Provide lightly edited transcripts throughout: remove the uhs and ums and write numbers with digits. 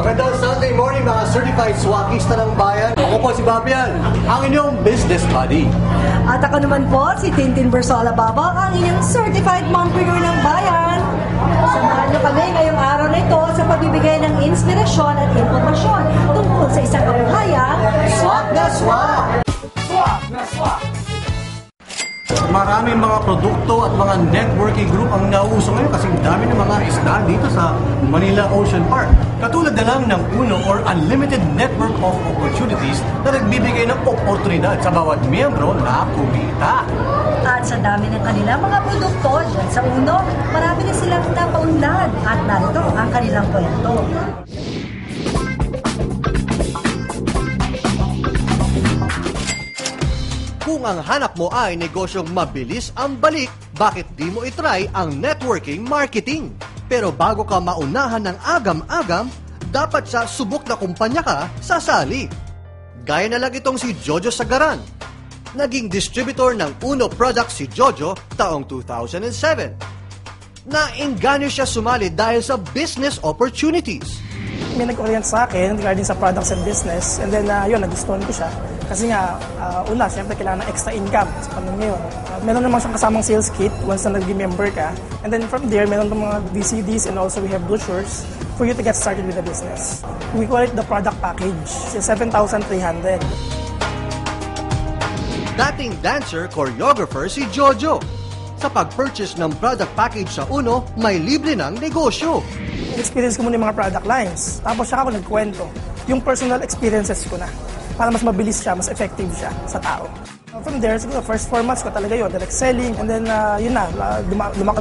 Magandang Sunday morning mga certified swakista ng bayan. Ako po si Babian, ang inyong business buddy. At ako naman po si Tintin Bersola Baba, ang inyong certified mompreneur ng bayan. Samahan niyo kami ngayong araw na ito sa pagbibigay ng inspirasyon at impormasyon tungkol sa isang kabuhayang Swak na swak! Swak na swak! Maraming mga produkto at mga networking group ang nauuso ngayon kasi dami ng mga isda dito sa Manila Ocean Park. Katulad na lang ng UNO or Unlimited Network of Opportunities na nagbibigay ng oportunidad sa bawat miyembro na kumita. At sa dami ng kanilang mga produkto dyan sa UNO, marami na silang napaunlad at narito ang kanilang kwento. Kung ang hanap mo ay negosyong mabilis ang balik, bakit di mo itry ang networking marketing? Pero bago ka maunahan ng agam-agam, dapat sa subok na kumpanya ka sasali. Gaya na lang itong si Jojo Sagaran. Naging distributor ng UNO products si Jojo taong 2007. Nainganyo siya sumali dahil sa business opportunities. May nag-orient sa akin regarding sa products and business, and then yun, nagustuhan ko siya. Kasi nga, una, siyempre kailangan ng extra income sa panahon ngayon. Meron naman siyang kasamang sales kit once na nag-member ka. And then from there, meron ng mga VCDs and also we have brochures for you to get started with the business. We call it the product package. It's 7,300. Dating dancer, choreographer si Jojo. Sa pag-purchase ng product package sa UNO, may libre ng negosyo. Experience ko muna yung mga product lines. Tapos siya ako nagkwento. Yung personal experiences ko na. Para mas mabilis siya, mas effective siya sa tao. From there, siguro, first 4 months ko talaga yun, direct selling. And then, yun na,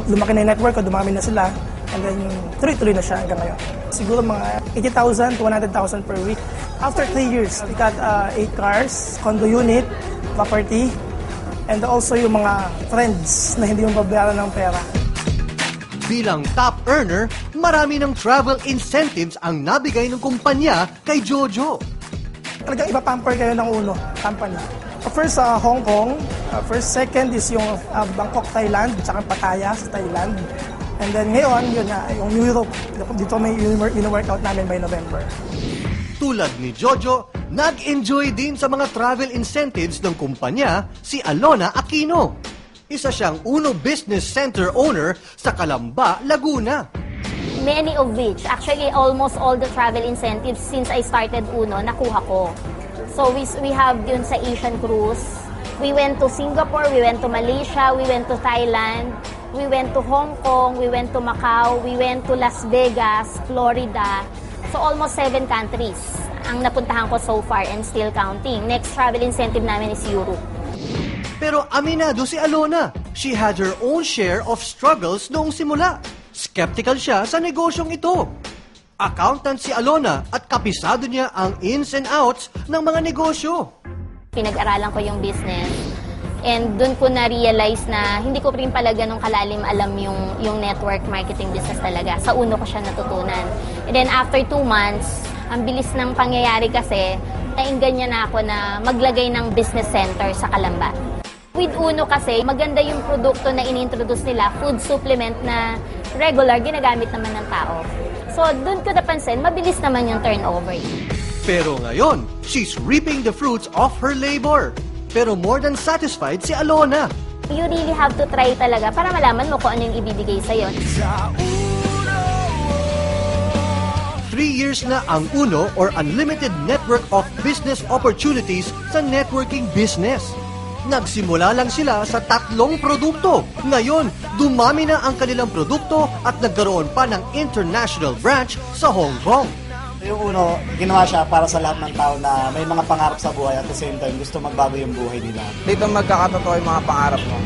lumaki na yung network ko, dumami na sila. And then, tuloy-tuloy na siya hanggang ngayon. Siguro mga 80,000 to 100,000 per week. After 3 years, we got 8 cars, condo unit, property, and also yung mga friends na hindi mo babayaran ng pera. Bilang top earner, marami ng travel incentives ang nabigay ng kumpanya kay Jojo. Talagang ipapamper kayo ng UNO company. First, Hong Kong. First, second is yung Bangkok, Thailand, tsaka Pattaya sa Thailand. And then ngayon, yun na, yung Europe. Dito may workout namin by November. Tulad ni Jojo, nag-enjoy din sa mga travel incentives ng kumpanya si Alona Aquino. Isa siyang UNO Business Center owner sa Calamba, Laguna. Many of which, actually almost all the travel incentives since I started UNO, nakuha ko. So we have yun sa Asian cruise. We went to Singapore, we went to Malaysia, we went to Thailand, we went to Hong Kong, we went to Macau, we went to Las Vegas, Florida. So almost 7 countries ang napuntahan ko so far and still counting. Next travel incentive namin is Europe. Pero aminado si Alona, she had her own share of struggles noong simula. Skeptical siya sa negosyong ito. Accountant si Alona at kapisado niya ang ins and outs ng mga negosyo. Pinag-aralan ko yung business and doon ko na-realize na hindi ko rin pala ganun kalalim alam yung network marketing business talaga. Sa UNO ko siya natutunan. And then after 2 months, ang bilis ng pangyayari kasi, nainggan niya na ako na maglagay ng business center sa Calamba. With UNO kasi, maganda yung produkto na inintroduce nila, food supplement na regular, ginagamit naman ng tao. So, doon ko napansin, mabilis naman yung turnover. Pero ngayon, she's reaping the fruits of her labor. Pero more than satisfied si Alona. You really have to try talaga para malaman mo kung ano yung ibibigay sa'yo. 3 years na ang UNO or Unlimited Network of Business Opportunities sa networking business. Nagsimula lang sila sa 3 produkto. Ngayon, dumami na ang kanilang produkto at nagkaroon pa ng international branch sa Hong Kong. Yung UNO, ginawa siya para sa lahat ng tao na may mga pangarap sa buhay at the same time gusto magbago yung buhay nila. Dito magkakatotoo yung mga pangarap mo.